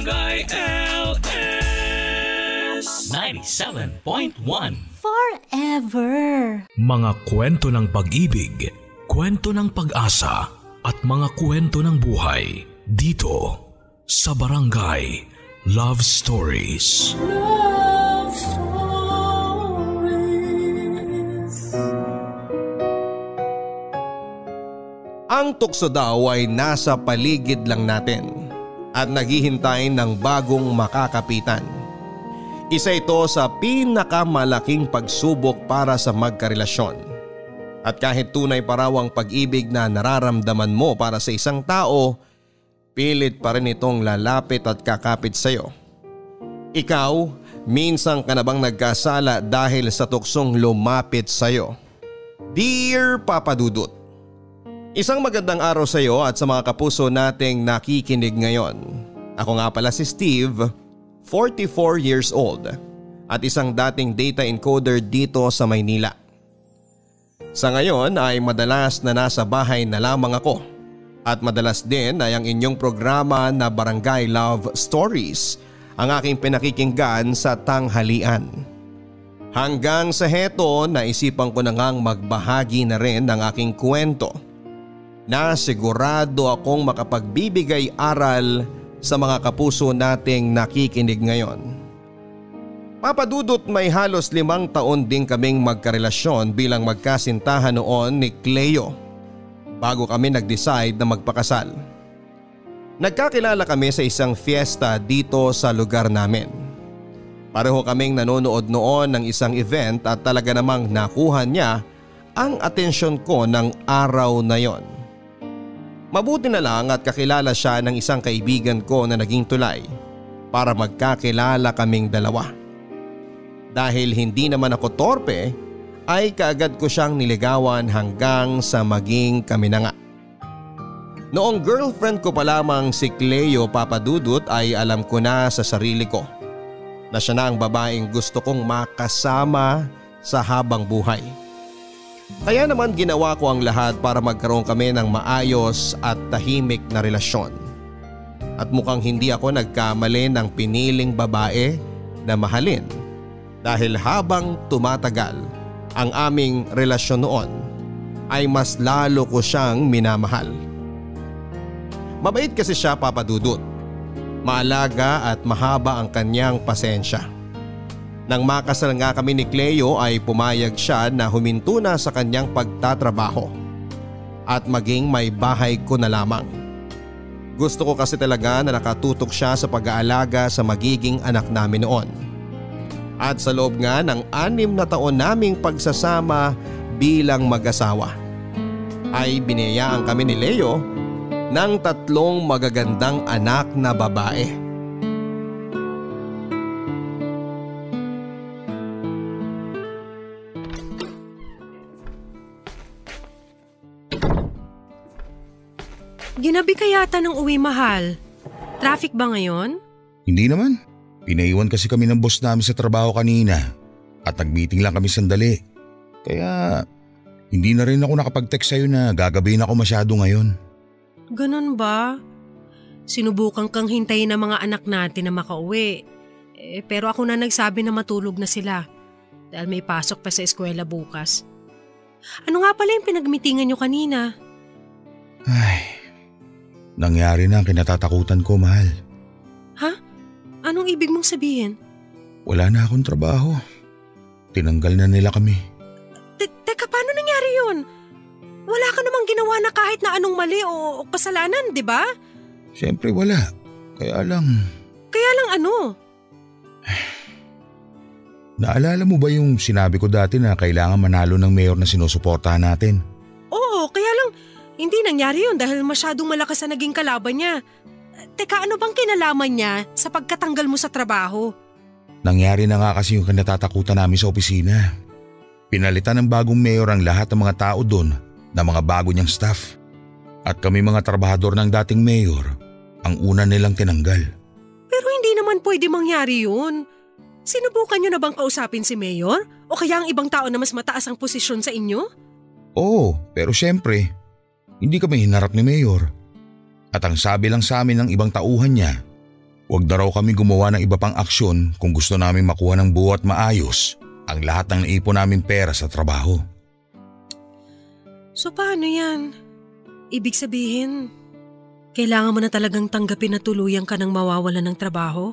Barangay LS 97.1 Forever. Mga kwento ng pag-ibig, kwento ng pag-asa at mga kwento ng buhay dito sa Barangay Love Stories. Love Stories. Ang tukso daw ay nasa paligid lang natin at naghihintay ng bagong makakapitan. Isa ito sa pinakamalaking pagsubok para sa magkarelasyon. At kahit tunay pa raw ang pag-ibig na nararamdaman mo para sa isang tao, pilit pa rin itong lalapit at kakapit sa iyo. Ikaw, minsan ka na bang nagkasala dahil sa tuksong lumapit sa iyo? Dear Papa Dudut, isang magandang araw sa iyo at sa mga kapuso nating nakikinig ngayon. Ako nga pala si Steve, 44 years old at isang dating data encoder dito sa Maynila. Sa ngayon ay madalas na nasa bahay na lamang ako at madalas din ay ang inyong programa na Barangay Love Stories ang aking pinakikinggan sa tanghalian. Hanggang sa heto, naisipan ko na ngang magbahagi na rin ng aking kwento na sigurado akong makapagbibigay aral sa mga kapuso nating nakikinig ngayon. Papa Dudut, may halos 5 taon din kaming magkarelasyon bilang magkasintahan noon ni Cleo bago kami nag-decide na magpakasal. Nagkakilala kami sa isang fiesta dito sa lugar namin. Pareho kaming nanonood noon ng isang event at talaga namang nakuha niya ang atensyon ko ng araw na yon. Mabuti na lang at kakilala siya ng isang kaibigan ko na naging tulay para magkakilala kaming dalawa. Dahil hindi naman ako torpe ay kaagad ko siyang niligawan hanggang sa maging kami na nga. Noong girlfriend ko pa lamang si Cleo, Papa Dudut, ay alam ko na sa sarili ko na siya na ang babaeng gusto kong makasama sa habang buhay. Kaya naman ginawa ko ang lahat para magkaroon kami ng maayos at tahimik na relasyon. At mukhang hindi ako nagkamali ng piniling babae na mahalin dahil habang tumatagal ang aming relasyon noon ay mas lalo ko siyang minamahal. Mabait kasi siya, Papa Dudut. Maalaga at mahaba ang kanyang pasensya. Nang makasal nga kami ni Cleo ay pumayag siya na huminto na sa kanyang pagtatrabaho at maging may bahay ko na lamang. Gusto ko kasi talaga na nakatutok siya sa pag-aalaga sa magiging anak namin noon. At sa loob nga ng 6 na taon naming pagsasama bilang mag-asawa ay biniyayaan kami ni Leo ng 3 magagandang anak na babae. Ginabi ka yata ng uwi, mahal. Traffic ba ngayon? Hindi naman. Pinaiwan kasi kami ng boss namin sa trabaho kanina at nag-meeting lang kami sandali. Kaya hindi na rin ako nakapag-text sa'yo na gagabihin ako masyado ngayon. Ganon ba? Sinubukan kang hintayin ng mga anak natin na makauwi. Pero ako na nagsabi na matulog na sila dahil may pasok pa sa eskwela bukas. Ano nga pala yung pinagmitingan nyo kanina? Ay, nangyari na ang kinatatakutan ko, mahal. Ha? Anong ibig mong sabihin? Wala na akong trabaho. Tinanggal na nila kami. Teka, paano nangyari yun? Wala ka namang ginawa na kahit na anong mali o kasalanan, di ba? Siyempre wala. Kaya lang ano? Naalala mo ba yung sinabi ko dati na kailangan manalo ng mayor na sinusuportahan natin? Oo, kaya lang hindi nangyari yun dahil masyadong malakas na naging kalaban niya. Teka, ano bang kinalaman niya sa pagkatanggal mo sa trabaho? Nangyari na nga kasi yung kinatatakutan namin sa opisina. Pinalitan ng bagong mayor ang lahat ng mga tao doon na mga bago niyang staff. At kami mga trabahador ng dating mayor, ang una nilang tinanggal. Pero hindi naman pwede mangyari yun. Sinubukan niyo na bang kausapin si mayor? O kaya ang ibang tao na mas mataas ang posisyon sa inyo? Oo, pero syempre, hindi kami hinarap ni mayor. At ang sabi lang sa amin ng ibang tauhan niya, Huwag na raw kami gumawa ng iba pang aksyon kung gusto namin makuha ng buo at maayos ang lahat ng naipon naming pera sa trabaho. So paano yan? Ibig sabihin, kailangan mo na talagang tanggapin na tuluyan ka ng mawawalan ng trabaho?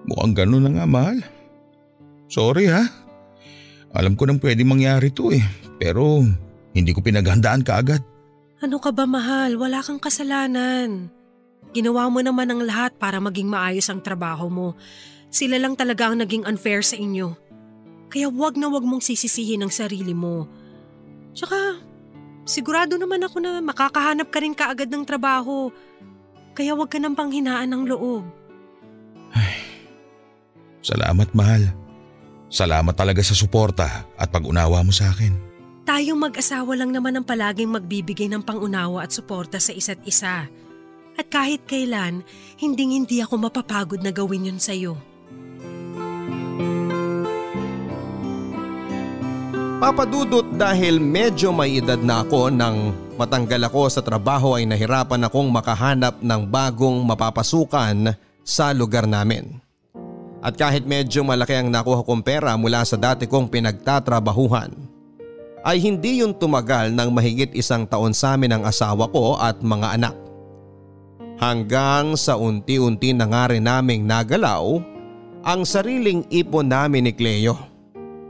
Mukhang ganun na nga, mahal. Sorry ha. Alam ko nang pwedeng mangyari to pero hindi ko pinaghandaan kaagad. Ano ka ba, mahal? Wala kang kasalanan. Ginawa mo naman ang lahat para maging maayos ang trabaho mo. Sila lang talaga ang naging unfair sa inyo. Kaya wag na wag mong sisisihin ang sarili mo. Tsaka, sigurado naman ako na makakahanap ka rin kaagad ng trabaho. Kaya wag ka nang panghinaan ng loob. Ay, salamat, mahal. Salamat talaga sa suporta at pag-unawa mo sa akin. Tayong mag-asawa lang naman ang palaging magbibigay ng pang-unawa at suporta sa isa't isa. At kahit kailan, hindi ako mapapagod na gawin yun sa'yo. Papa Dudut, dahil medyo may edad na ako nang matanggal ako sa trabaho ay nahirapan akong makahanap ng bagong mapapasukan sa lugar namin. At kahit medyo malaki ang nakuha kong pera mula sa dati kong pinagtatrabahuhan, ay hindi yun tumagal ng mahigit 1 taon sa amin ang asawa ko at mga anak. Hanggang sa unti-unti na nga rin naming nagalaw ang sariling ipon namin ni Cleo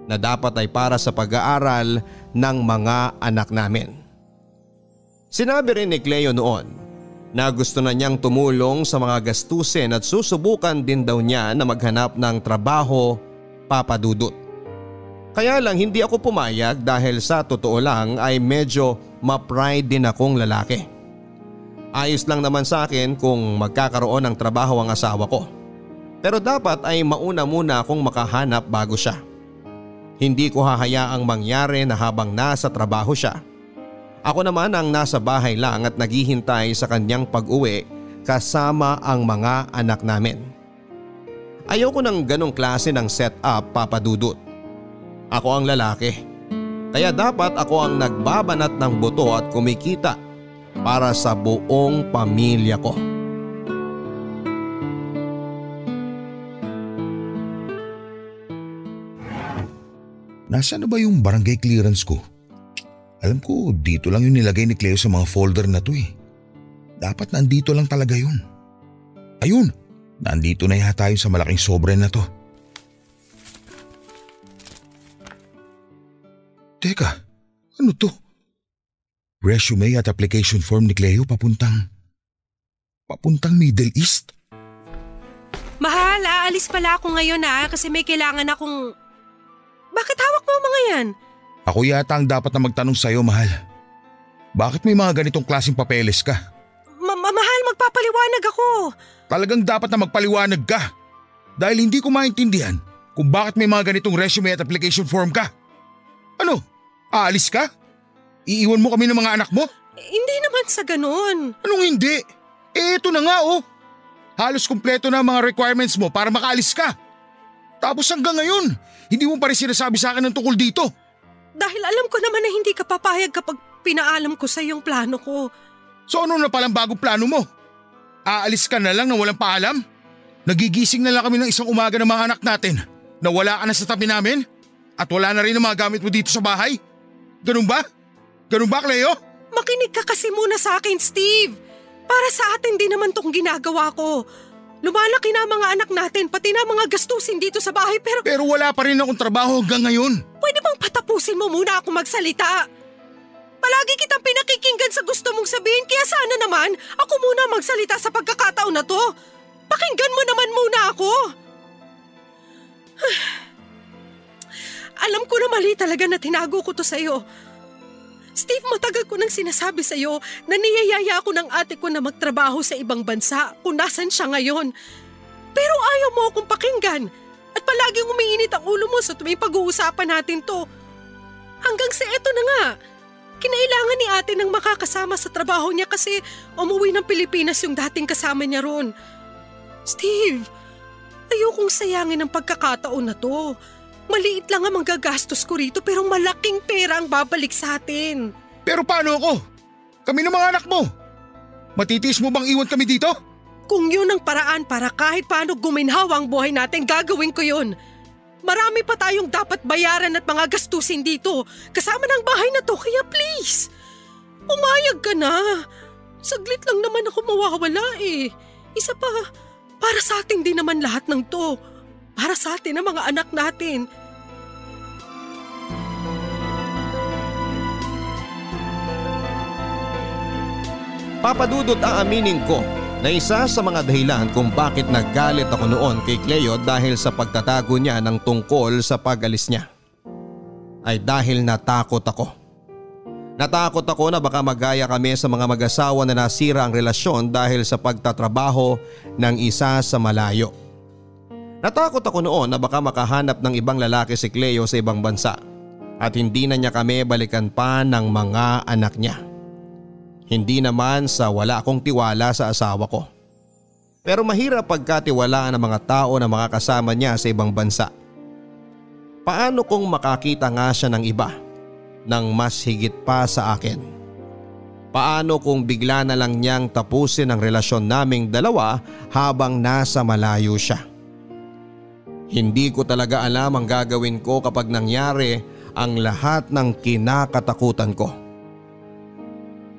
na dapat ay para sa pag-aaral ng mga anak namin. Sinabi rin ni Cleo noon na gusto na niyang tumulong sa mga gastusin at susubukan din daw niya na maghanap ng trabaho, Papa Dudut. Kaya lang hindi ako pumayag dahil sa totoo lang ay medyo ma-pride din akong lalaki. Ayos lang naman sa akin kung magkakaroon ng trabaho ang asawa ko. Pero dapat ay mauna muna akong makahanap bago siya. Hindi ko hahayaang mangyari na habang nasa trabaho siya, ako naman ang nasa bahay lang at naghihintay sa kanyang pag-uwi kasama ang mga anak namin. Ayoko ng ganong klase ng setup, Papa Dudut. Ako ang lalaki. Kaya dapat ako ang nagbabanat ng buto at kumikita para sa buong pamilya ko. Nasaan na ba yung barangay clearance ko? Alam ko dito lang yung nilagay ni Cleo sa mga folder na to Dapat nandito lang talaga yun. Ayun, nandito na yata yun sa malaking sobre na to. Teka, ano to? Resume at application form ni Cleo papuntang Middle East? Mahal, aalis pala ako ngayon kasi may kailangan akong… Bakit hawak mo mga yan? Ako yata ang dapat na magtanong sa'yo, mahal. Bakit may mga ganitong klaseng papeles ka? Mahal, magpapaliwanag ako. Talagang dapat na magpaliwanag ka. Dahil hindi ko maintindihan kung bakit may mga ganitong resume at application form ka. Ano? Aalis ka? Iiwan mo kami ng mga anak mo? Hindi naman sa ganun. Anong hindi? Eto na nga Halos kumpleto na ang mga requirements mo para makaalis ka. Tapos hanggang ngayon, hindi mo pa rin sinasabi sa akin ng tungkol dito. Dahil alam ko naman na hindi ka papayag kapag pinaalam ko sa iyong plano ko. So ano na palang bagong plano mo? Aalis ka na lang na walang paalam? Nagigising na lang kami ng isang umaga ng mga anak natin na wala ka na sa tabi namin? At wala na rin ang mga gamit mo dito sa bahay? Ganun ba? Ganun ba, Cleo? Makinig ka kasi muna sa akin, Steve. Para sa atin din naman tong ginagawa ko. Lumalaki na ang mga anak natin, pati na mga gastusin dito sa bahay pero… Pero wala pa rin akong trabaho hanggang ngayon. Pwede bang patapusin mo muna ako magsalita? Palagi kitang pinakikinggan sa gusto mong sabihin kaya sana naman ako muna magsalita sa pagkakataon na to. Pakinggan mo naman muna ako. Alam ko na mali talaga na tinago ko to sa'yo. Steve, matagal ko nang sinasabi sa'yo na niyayaya ako ng ate ko na magtrabaho sa ibang bansa kung nasan siya ngayon. Pero ayaw mo akong pakinggan at palaging umiinit ang ulo mo sa tuwing pag-uusapan natin to. Hanggang sa eto na nga, kinailangan ni ate ng makakasama sa trabaho niya kasi umuwi ng Pilipinas yung dating kasama niya ron. Steve, ayokong sayangin ang pagkakataon na to. Maliit lang ang magagastos ko rito pero malaking pera ang babalik sa atin. Pero paano ako? Kami ng mga anak mo. Matitiis mo bang iwan kami dito? Kung yun ang paraan para kahit paano guminhawa ang buhay natin, gagawin ko yun. Marami pa tayong dapat bayaran at mga gastusin dito, kasama ng bahay na to, kaya please, umayag ka na. Saglit lang naman ako mawawala eh. Isa pa, para sa atin din naman lahat ng to. Para sa atin ang mga anak natin. Papa Dudut, aaminin ko na isa sa mga dahilan kung bakit naggalit ako noon kay Cleo dahil sa pagtatago niya ng tungkol sa pag-alis niya ay dahil natakot ako. Natakot ako na baka magaya kami sa mga mag-asawa na nasira ang relasyon dahil sa pagtatrabaho ng isa sa malayo. Natakot ako noon na baka makahanap ng ibang lalaki si Cleo sa ibang bansa at hindi na niya kami balikan pa ng mga anak niya. Hindi naman sa wala akong tiwala sa asawa ko. Pero mahirap pagkatiwalaan ng mga tao na makakasama niya sa ibang bansa. Paano kung makakita nga siya ng iba ng mas higit pa sa akin? Paano kung bigla na lang niyang tapusin ang relasyon naming dalawa habang nasa malayo siya? Hindi ko talaga alam ang gagawin ko kapag nangyari ang lahat ng kinakatakutan ko.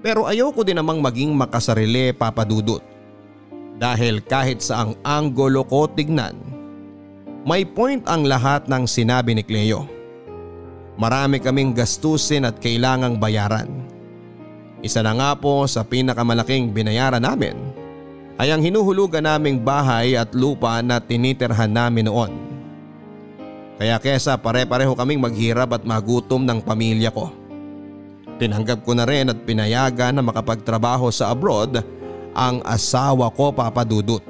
Pero ayoko din namang maging makasarili, Papa Dudut. Dahil kahit saang angulo ko tignan, may point ang lahat ng sinabi ni Cleo. Marami kaming gastusin at kailangang bayaran. Isa na nga po sa pinakamalaking binayaran namin ay ang hinuhulugan naming bahay at lupa na tinitirhan namin noon. Kaya kesa pare-pareho kaming maghirap at magutom ng pamilya ko, tinanggap ko na rin at pinayagan na makapagtrabaho sa abroad ang asawa ko, Papa Dudut.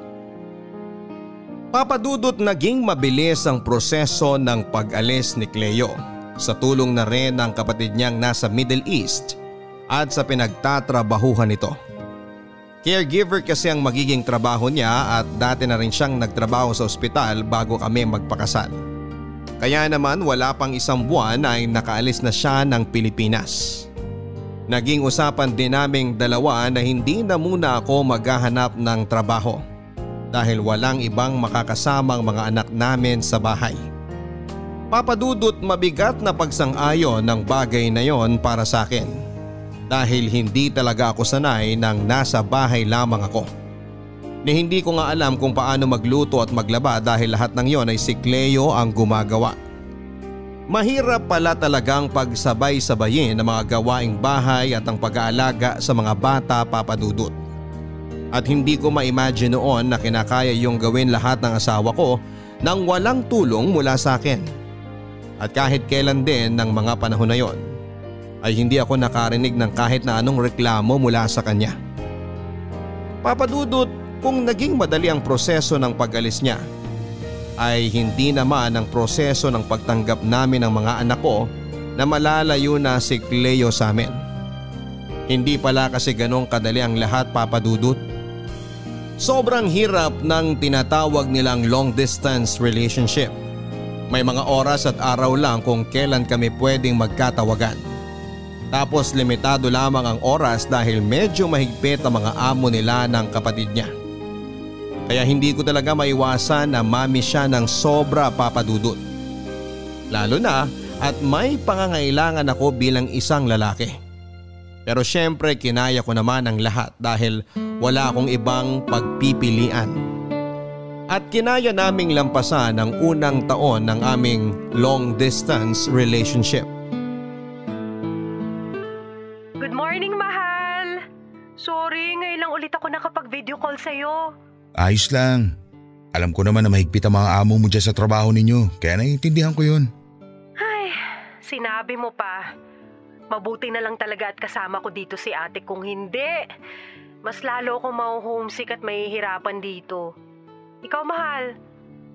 Papa Dudut, naging mabilis ang proseso ng pag-alis ni Cleo sa tulong na rin ng kapatid niyang nasa Middle East at sa pinagtatrabahuhan nito. Caregiver kasi ang magiging trabaho niya at dati na rin siyang nagtrabaho sa ospital bago kami magpakasal. Kaya naman wala pang isang buwan ay nakaalis na siya ng Pilipinas. Naging usapan din naming dalawa na hindi na muna ako maghahanap ng trabaho dahil walang ibang makakasamang mga anak namin sa bahay. Papa Dudut, mabigat na pagsang-ayon ng bagay na yon para sa akin dahil hindi talaga ako sanay nang nasa bahay lamang ako. Ni hindi ko nga alam kung paano magluto at maglaba dahil lahat ng yon ay si Cleo ang gumagawa. Mahirap pala talagang pagsabay-sabayin ang mga gawaing bahay at ang pag-aalaga sa mga bata, Papa Dudut. At hindi ko ma-imagine noon na kinakaya yung gawin lahat ng asawa ko nang walang tulong mula sa akin. At kahit kailan din ng mga panahon na yon ay hindi ako nakarinig ng kahit na anong reklamo mula sa kanya. Papa Dudut, kung naging madali ang proseso ng pag-alis niya, ay hindi naman ang proseso ng pagtanggap namin ng mga anak ko na malalayo na si Cleo sa amin. Hindi pala kasi ganong kadali ang lahat, Papa Dudut. Sobrang hirap ng tinatawag nilang long distance relationship. May mga oras at araw lang kung kailan kami pwedeng magkatawagan. Tapos limitado lamang ang oras dahil medyo mahigpit ang mga amo nila ng kapatid niya. Kaya hindi ko talaga maiwasan na mami siya ng sobra, Papa Dudut. Lalo na at may pangangailangan ako bilang isang lalaki. Pero syempre kinaya ko naman ang lahat dahil wala akong ibang pagpipilian. At kinaya naming lampasan ang unang taon ng aming long distance relationship. Good morning, mahal! Sorry, ngayon lang ulit ako nakapag-video call sa'yo. Ayos lang. Alam ko naman na mahigpit ang mga amo mo dyan sa trabaho ninyo, kaya naiintindihan ko yun. Ay, sinabi mo pa. Mabuti na lang talaga at kasama ko dito si ate, kung hindi, mas lalo akong ma-homesick at mahihirapan dito. Ikaw, mahal,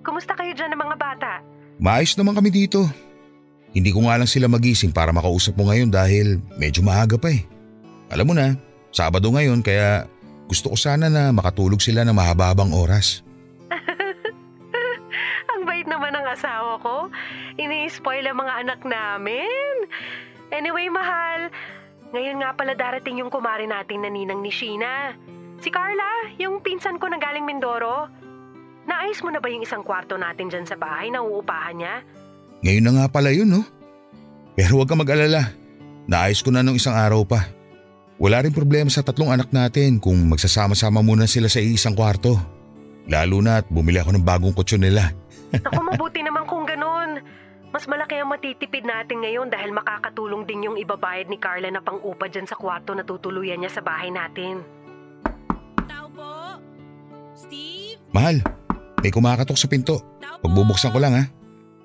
kumusta kayo dyan ng mga bata? Maayos naman kami dito. Hindi ko nga lang sila magising para makausap mo ngayon dahil medyo maaga pa eh. Alam mo na, Sabado ngayon kaya gusto ko sana na makatulog sila ng mahaba-habang oras. Ang bait naman ng asawa ko. Ini-spoil ang mga anak namin. Anyway, mahal, ngayon nga pala darating yung kumare natin na ninang ni Sheena. Si Carla, yung pinsan ko na galing Mindoro. Naayos mo na ba yung isang kwarto natin dyan sa bahay na uupahan niya? Ngayon na nga pala yun, no? Pero huwag ka mag-alala. Naayos ko na nung isang araw pa. Wala rin problema sa 3 anak natin kung magsasama-sama muna sila sa isang kwarto. Lalo na at bumili ako ng bagong kutsyon nila. Naku, mabuti naman kung ganun. Mas malaki ang matitipid natin ngayon dahil makakatulong din yung ibabayad ni Carla na pang-upa dyan sa kwarto na tutuluyan niya sa bahay natin. Tao po? Steve? Mahal, may kumakatok sa pinto. Pagbubuksan ko lang ha.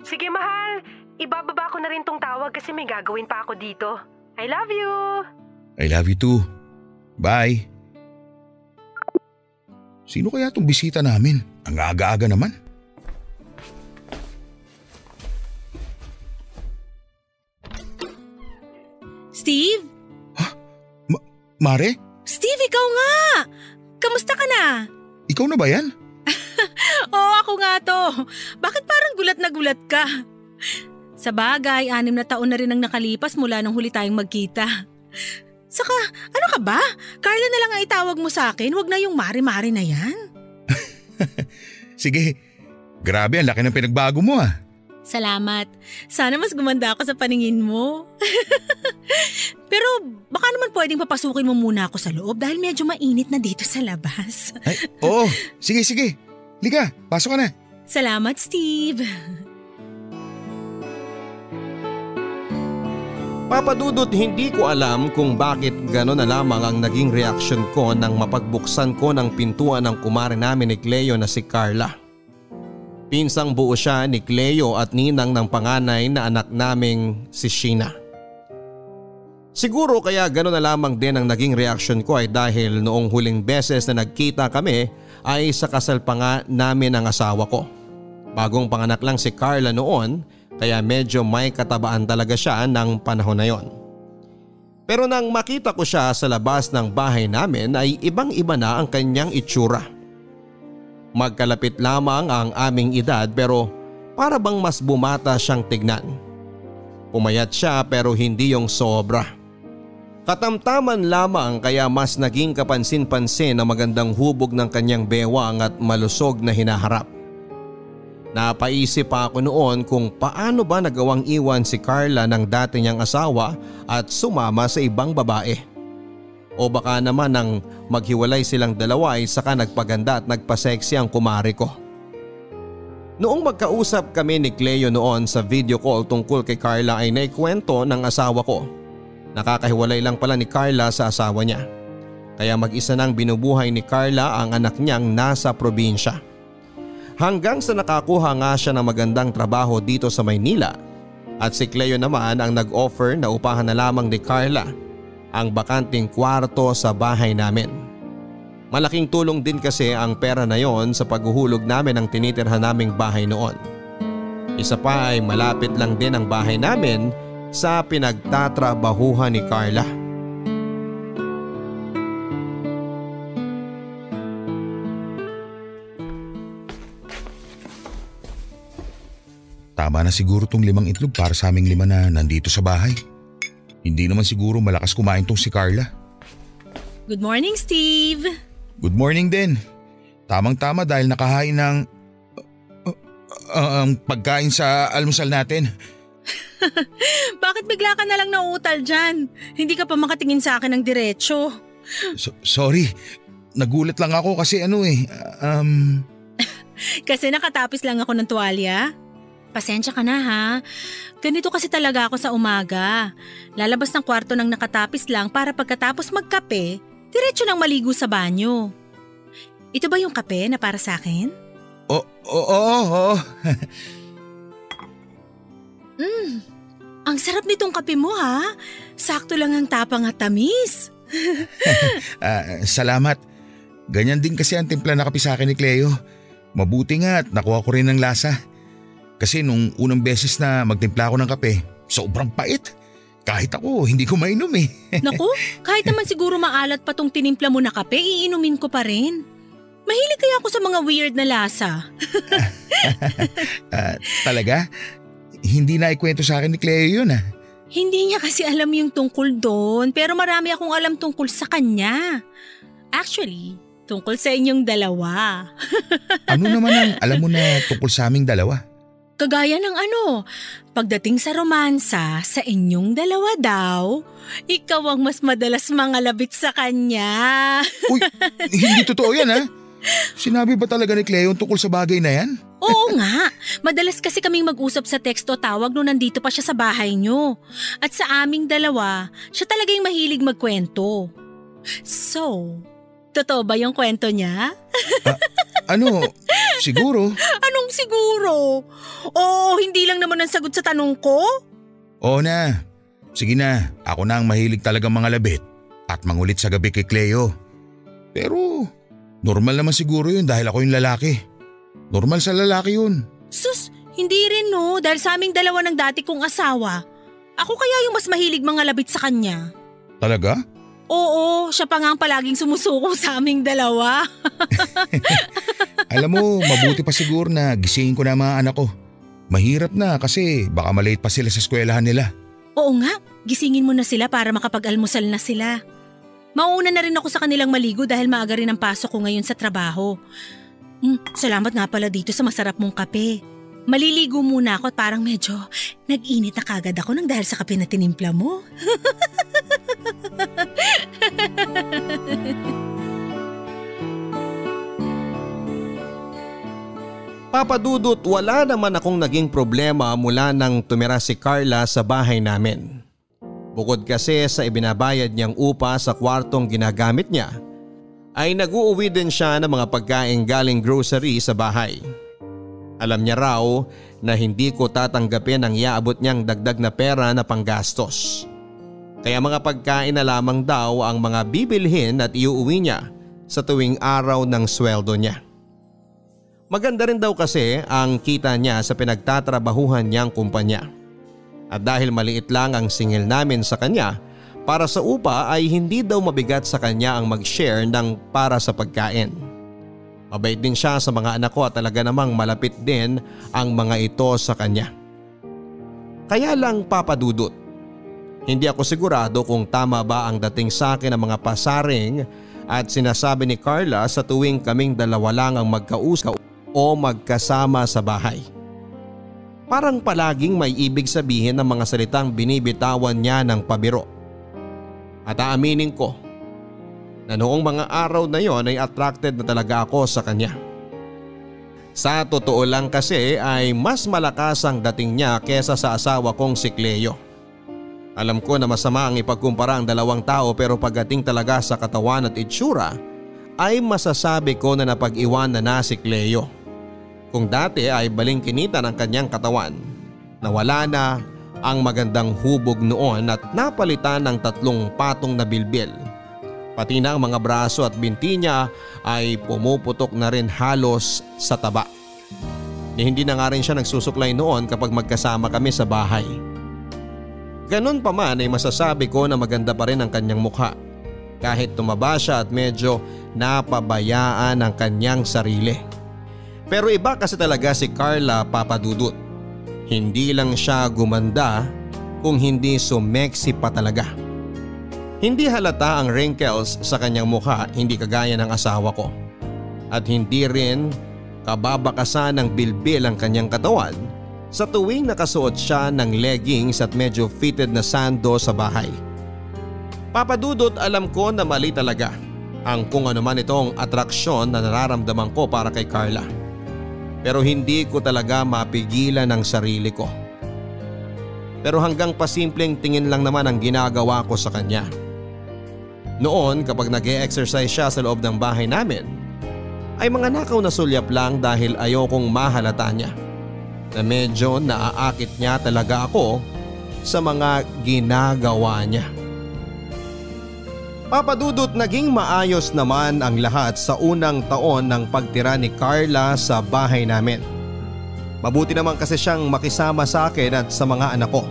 Sige, mahal. Ibababa ko na rin tong tawag kasi may gagawin pa ako dito. I love you! I love you too. Bye. Sino kaya itong bisita namin? Ang aga-aga naman. Steve? Mare? Steve, ikaw nga! Kamusta ka na? Ikaw na ba yan? Oo, ako nga to. Bakit parang gulat na gulat ka? Sa bagay, 6 na taon na rin ang nakalipas mula nung huli tayong magkita. Saka, ano ka ba? Carla na lang ang itawag mo sa akin, wag na yung mare-mare na yan. Sige, grabe ang laki ng pinagbago mo ah. Salamat. Sana mas gumanda ako sa paningin mo. Pero baka naman pwedeng papasukin mo muna ako sa loob dahil medyo mainit na dito sa labas. Ay, oo, sige. Liga, pasok ka na. Salamat, Steve. Papadudot, hindi ko alam kung bakit gano'n na lamang ang naging reaksyon ko nang mapagbuksan ko ng pintuan ng kumare namin ni Cleo na si Carla. Pinsang buo siya ni Cleo at ninang ng panganay na anak naming si Sheena. Siguro kaya gano'n na lamang din ang naging reaksyon ko ay dahil noong huling beses na nagkita kami ay sa kasal pa nga namin ang asawa ko. Bagong panganak lang si Carla noon kaya medyo may katabaan talaga siya ng panahon na yon. Pero nang makita ko siya sa labas ng bahay namin ay ibang-iba na ang kanyang itsura. Magkalapit lamang ang aming edad pero para bang mas bumata siyang tignan. Pumayat siya pero hindi yung sobra. Katamtaman lamang kaya mas naging kapansin-pansin ang magandang hubog ng kanyang bewang at malusog na hinaharap. Napaisip pa ako noon kung paano ba nagawang iwan si Carla ng dati niyang asawa at sumama sa ibang babae. O baka naman nang maghiwalay silang dalawa ay saka nagpaganda at nagpaseksi ang kumare ko. Noong magkausap kami ni Cleo noon sa video call tungkol kay Carla ay naikwento ng asawa ko. Nakakahiwalay lang pala ni Carla sa asawa niya. Kaya mag-isa nang binubuhay ni Carla ang anak niyang nasa probinsya. Hanggang sa nakakuha nga siya ng magandang trabaho dito sa Maynila at si Cleo naman ang nag-offer na upahan na lamang ni Carla ang bakanting kwarto sa bahay namin. Malaking tulong din kasi ang pera na yon sa paghuhulog namin ng tinitirhan naming bahay noon. Isa pa ay malapit lang din ang bahay namin sa pinagtatrabahuhan ni Carla. Tama na siguro tong 5 itlog para sa aming 5 na nandito sa bahay. Hindi naman siguro malakas kumain tong si Carla. Good morning, Steve. Good morning din. Tamang-tama dahil nakahain ng pagkain sa almusal natin. Bakit bigla ka na lang nauutal dyan? Hindi ka pa makatingin sa akin ng diretsyo. Sorry, nagulat lang ako kasi Kasi nakatapis lang ako ng tuwalya. Pasensya ka na ha. Ganito kasi talaga ako sa umaga. Lalabas ng kwarto ng nakatapis lang para pagkatapos magkape, diretso nang maligo sa banyo. Ito ba yung kape na para sa akin? Oo. Ang sarap nitong kape mo ha. Sakto lang ang tapang at tamis. Salamat. Ganyan din kasi ang timpla na kape sa akin ni Cleo. Mabuti nga at nakuha ko rin ng lasa. Kasi nung unang beses na magtimpla ako ng kape, sobrang pait. Kahit ako, hindi ko mainom eh. Naku, kahit naman siguro maalat pa tong tinimpla mo na kape, iinumin ko pa rin. Mahilig kaya ako sa mga weird na lasa. Talaga? Hindi na ikwento sa akin ni Cleo yun ah. Hindi niya kasi alam yung tungkol doon, pero marami akong alam tungkol sa kanya. Actually, Tungkol sa inyong dalawa. Ano naman ang alam mo na tungkol sa aming dalawa? Kagaya ng pagdating sa romansa, sa inyong dalawa daw, ikaw ang mas madalas mangalabit sa kanya. Uy, hindi totoo yan ha? Sinabi ba talaga ni Cleo tungkol sa bagay na yan? Oo nga, madalas kasi kaming mag-usap sa text o tawag nung nandito pa siya sa bahay nyo. At sa aming dalawa, siya talaga yung mahilig magkwento. So, totoo ba yung kwento niya? Siguro. Anong siguro? Oo, hindi lang naman ang sagot sa tanong ko? Oo na. Sige na, ako na ang mahilig talagang mga labit at mangulit sa gabi kay Cleo. Pero normal naman siguro yun dahil ako yung lalaki. Normal sa lalaki yun. Sus, hindi rin no, dahil sa aming dalawa ng dati kong asawa. Ako kaya yung mas mahilig mga labit sa kanya. Talaga? Oo, siya pa nga ang palaging sumusuko sa aming dalawa. Alam mo, mabuti pa siguro na gisingin ko na ang mga anak ko. Mahirap na kasi baka malate pa sila sa eskwelahan nila. Oo nga, gisingin mo na sila para makapag-almusal na sila. Mauna na rin ako sa kanilang maligo dahil maaga rin ang pasok ko ngayon sa trabaho. Salamat nga pala dito sa masarap mong kape. Maliligo muna ako at parang medyo nag-init na kagad ako nang dahil sa kape na tinimpla mo. Papa Dudut, wala naman akong naging problema mula nang tumira si Carla sa bahay namin. Bukod kasi sa ibinabayad niyang upa sa kwartong ginagamit niya, ay nag-uuwi din siya ng mga pagkain galing grocery sa bahay. Alam niya raw na hindi ko tatanggapin ang iaabot niyang dagdag na pera na panggastos. Kaya mga pagkain na lamang daw ang mga bibilhin at iuuwi niya sa tuwing araw ng sweldo niya. Maganda rin daw kasi ang kita niya sa pinagtatrabahuhan niyang kumpanya. At dahil maliit lang ang singil namin sa kanya, para sa upa ay hindi daw mabigat sa kanya ang mag-share ng para sa pagkain. Mabait din siya sa mga anak ko at talaga namang malapit din ang mga ito sa kanya. Kaya lang Papa Dudut, hindi ako sigurado kung tama ba ang dating sa akin ng mga pasaring at sinasabi ni Carla sa tuwing kaming dalawa lang ang magkausap o magkasama sa bahay. Parang palaging may ibig sabihin ng mga salitang binibitawan niya ng pabiro. At aaminin ko na noong mga araw na yon ay attracted na talaga ako sa kanya. Sa totoo lang kasi ay mas malakas ang dating niya kesa sa asawa kong si Cleo. Alam ko na masama ang ipagkumpara ang dalawang tao pero pagdating talaga sa katawan at itsura ay masasabi ko na napag-iwan na si Cleo. Kung dati ay balingkinita ng kanyang katawan, nawala na ang magandang hubog noon at napalitan ng 3 patong na bilbil. Pati na ang mga braso at binti niya ay pumuputok na rin halos sa taba. Hindi na nga rin siya nagsusuklay noon kapag magkasama kami sa bahay. Ganun pa man ay masasabi ko na maganda pa rin ang kanyang mukha. Kahit tumaba siya at medyo napabayaan ang kanyang sarili. Pero iba kasi talaga si Carla, Papa Dudut. Hindi lang siya gumanda kung hindi sumeksi pa talaga. Hindi halata ang wrinkles sa kanyang mukha, hindi kagaya ng asawa ko. At hindi rin kababakasan ng bilbil ang kanyang katawan sa tuwing nakasuot siya ng leggings at medyo fitted na sando sa bahay. Papa Dudut, alam ko na mali talaga ang kung ano man itong atraksyon na nararamdaman ko para kay Carla. Pero hindi ko talaga mapigilan ang sarili ko. Pero hanggang pasimpleng tingin lang naman ang ginagawa ko sa kanya. Noon kapag nag-e-exercise siya sa loob ng bahay namin, ay mga nakaw na sulyap lang dahil ayokong mahalata niya na medyo naaakit niya talaga ako sa mga ginagawa niya. Papa Dudut, naging maayos naman ang lahat sa unang taon ng pagtira ni Carla sa bahay namin. Mabuti naman kasi siyang makisama sa akin at sa mga anak ko.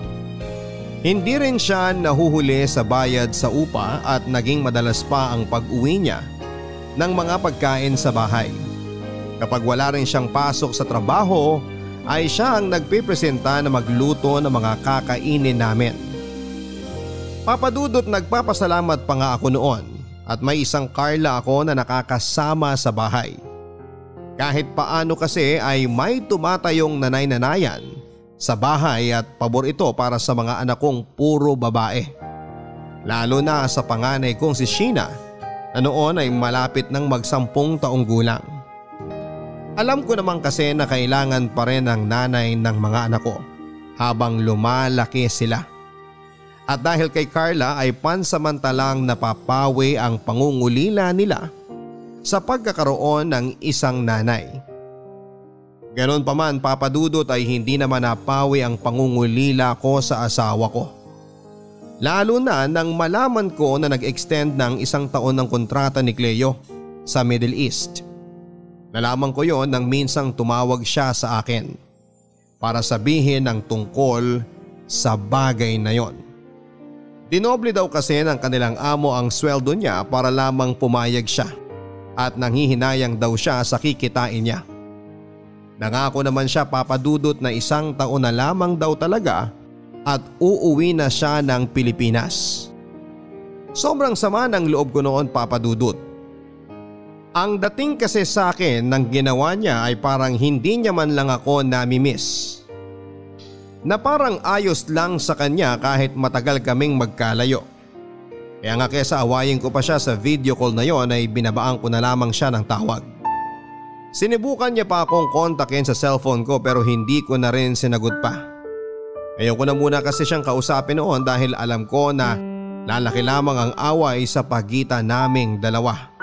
Hindi rin siya nahuhuli sa bayad sa upa at naging madalas pa ang pag-uwi niya ng mga pagkain sa bahay. Kapag wala rin siyang pasok sa trabaho ay siya ang nagpipresenta na magluto ng mga kakainin namin. Papa Dudut, nagpapasalamat pa nga ako noon at may isang Carla ako na nakakasama sa bahay. Kahit paano kasi ay may tumatayong nanay-nanayan sa bahay at pabor ito para sa mga anak kong puro babae. Lalo na sa panganay kong si Sheena na noon ay malapit ng mag-10 taong gulang. Alam ko naman kasi na kailangan pa rin ang nanay ng mga anak ko habang lumalaki sila. At dahil kay Carla ay pansamantalang napapawi ang pangungulila nila sa pagkakaroon ng isang nanay. Ganon pa man Papa Dudut ay hindi naman napawi ang pangungulila ko sa asawa ko. Lalo na nang malaman ko na nag-extend ng 1 taon ng kontrata ni Cleo sa Middle East. Nalaman ko yon nang minsang tumawag siya sa akin para sabihin ang tungkol sa bagay na yon. Dinoble daw kasi ng kanilang amo ang sweldo niya para lamang pumayag siya at nanghihinayang daw siya sa kikitain niya. Nangako naman siya Papa Dudut na 1 taon na lamang daw talaga at uuwi na siya ng Pilipinas. Sobrang sama ng loob ko noon Papa Dudut. Ang dating kasi sa akin ng ginawa niya ay parang hindi niya man lang ako nami-miss. Na parang ayos lang sa kanya kahit matagal kaming magkalayo. Kaya nga kesa awayin ko pa siya sa video call na yon ay binabaan ko na lamang siya ng tawag. Sinubukan niya pa akong kontakin sa cellphone ko pero hindi ko na rin sinagot pa. Ayoko na muna kasi siyang kausapin noon dahil alam ko na lalaki lamang ang away sa pagitan naming dalawa.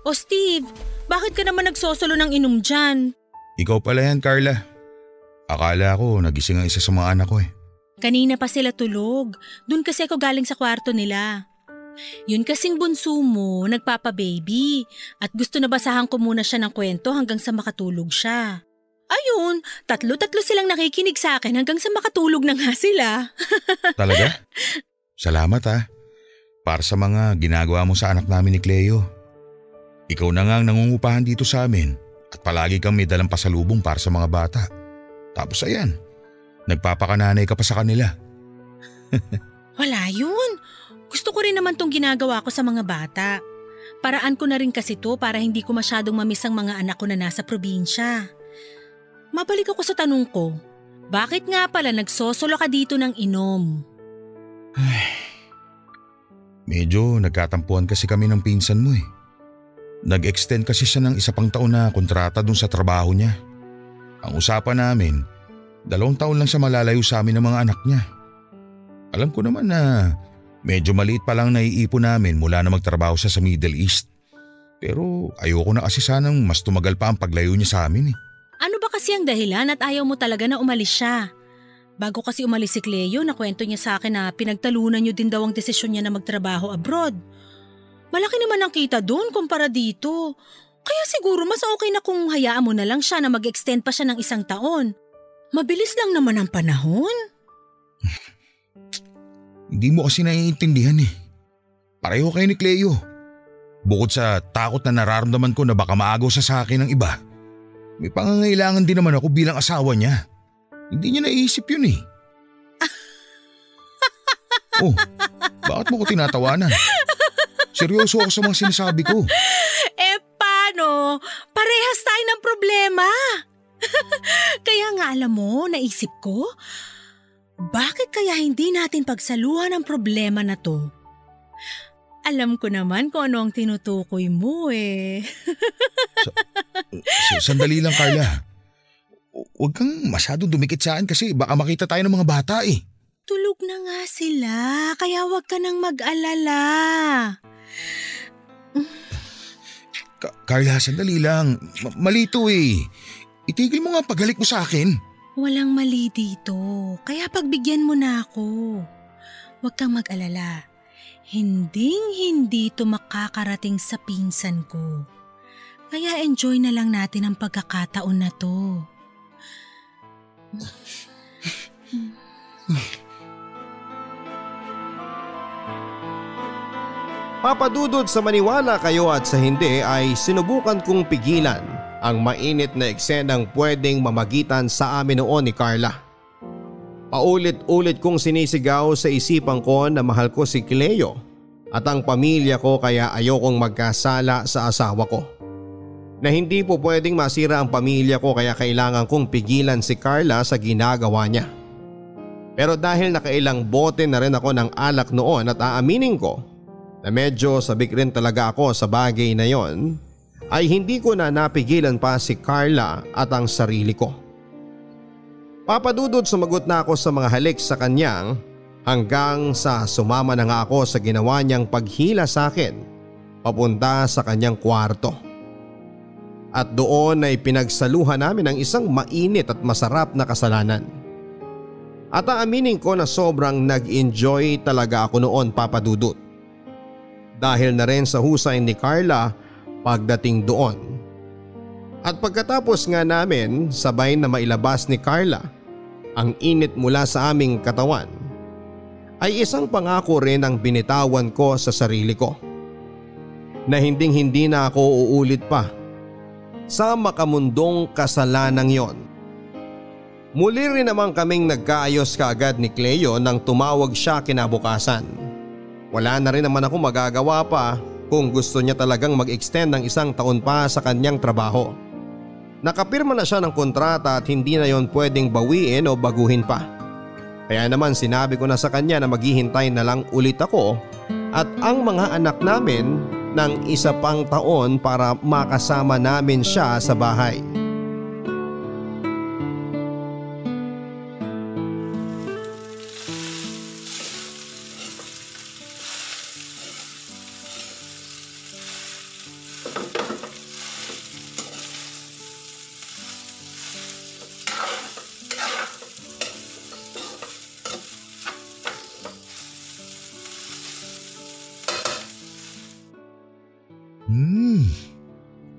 O Steve, bakit ka naman nagsosolo ng inom dyan? Ikaw pala yan, Carla. Akala ko nagising ang isa sa mga anak ko eh. Kanina pa sila tulog. Doon kasi ako galing sa kwarto nila. Yun kasing bunso mo, nagpapa-baby. At gusto na basahan ko muna siya ng kwento hanggang sa makatulog siya. Ayun, tatlo-tatlo silang nakikinig sa akin hanggang sa makatulog na nga sila. Talaga? Salamat ha. Para sa mga ginagawa mo sa anak namin ni Cleo. Ikaw na nga ang nangungupahan dito sa amin at palagi kang may dalang pasalubong para sa mga bata. Tapos ayan, nagpapakananay ka pa sa kanila. Wala yun. Gusto ko rin naman tong ginagawa ko sa mga bata. Paraan ko na rin kasi to para hindi ko masyadong mamiss ang mga anak ko na nasa probinsya. Mabalik ako sa tanong ko. Bakit nga pala nagsosolo ka dito ng inom? Medyo nagkatampuan kasi kami ng pinsan mo eh. Nag-extend kasi siya ng 1 pang taon na kontrata dun sa trabaho niya. Ang usapan namin, 2 taon lang siya malalayo sa amin ng mga anak niya. Alam ko naman na medyo maliit pa lang naiipon namin mula na magtrabaho siya sa Middle East. Pero ayoko na kasi sanang mas tumagal pa ang paglayo niya sa amin eh. Ano ba kasi ang dahilan at ayaw mo talaga na umalis siya? Bago kasi umalis si Cleo, nakwento niya sa akin na pinagtalunan niyo din daw ang desisyon niya na magtrabaho abroad. Malaki naman ang kita doon kumpara dito. Kaya siguro mas okay na kung hayaan mo na lang siya na mag-extend pa siya ng 1 taon. Mabilis lang naman ang panahon. Hindi mo kasi naiintindihan eh. Pareho kayo ni Cleo. Bukod sa takot na nararamdaman ko na baka maagaw siya sa akin ng iba, may pangangailangan din naman ako bilang asawa niya. Hindi niya naisip yun eh. Oh, bakit mo ko tinatawanan? Seryoso ako sa mga sinasabi ko. Paano? Parehas tayo ng problema. Kaya nga alam mo, naisip ko, bakit kaya hindi natin pagsaluhan ang problema na to? Alam ko naman kung ano ang tinutukoy mo eh. Sandali lang, Carla. Huwag kang masyadong dumikit sa akin kasi baka makita tayo ng mga bata eh. Tulog na nga sila, kaya huwag ka nang mag-alala. Carla, sandali lang. Malito eh. Itigil mo nga paghalik mo sa akin. Walang mali dito, kaya pagbigyan mo na ako. Huwag kang mag-alala. Hinding-hindi ito makakarating sa pinsan ko. Kaya enjoy na lang natin ang pagkakataon na to. Papadudod sa maniwala kayo at sa hindi ay sinubukan kong pigilan ang mainit na eksenang pwedeng mamagitan sa amin noon ni Carla. Paulit-ulit kong sinisigaw sa isipan ko na mahal ko si Cleo at ang pamilya ko kaya ayokong magkasala sa asawa ko. Na hindi po pwedeng masira ang pamilya ko kaya kailangan kong pigilan si Carla sa ginagawa niya. Pero dahil nakailang bote na rin ako ng alak noon at aaminin ko na medyo sabik rin talaga ako sa bagay na yon, ay hindi ko na napigilan pa si Carla at ang sarili ko. Papadudod sumagot na ako sa mga halik sa kanyang hanggang sa sumama na nga ako sa ginawa niyang paghila sa akin papunta sa kanyang kwarto. At doon ay pinagsaluhan namin ang isang mainit at masarap na kasalanan. At aaminin ko na sobrang nag-enjoy talaga ako noon, Papadudot. Dahil na rin sa husay ni Carla pagdating doon. At pagkatapos nga namin sabay na mailabas ni Carla ang init mula sa aming katawan, ay isang pangako rin ang binitawan ko sa sarili ko. Na hindi na ako uulit pa sa makamundong kasalanang yon. Muli rin naman kaming nagkaayos kaagad ni Cleo nang tumawag siya kinabukasan. Wala na rin naman ako magagawa pa kung gusto niya talagang mag-extend ng 1 taon pa sa kanyang trabaho. Nakapirma na siya ng kontrata at hindi na yon pwedeng bawiin o baguhin pa. Kaya naman sinabi ko na sa kanya na maghihintay na lang ulit ako at ang mga anak namin ng 1 pang taon para makasama namin siya sa bahay.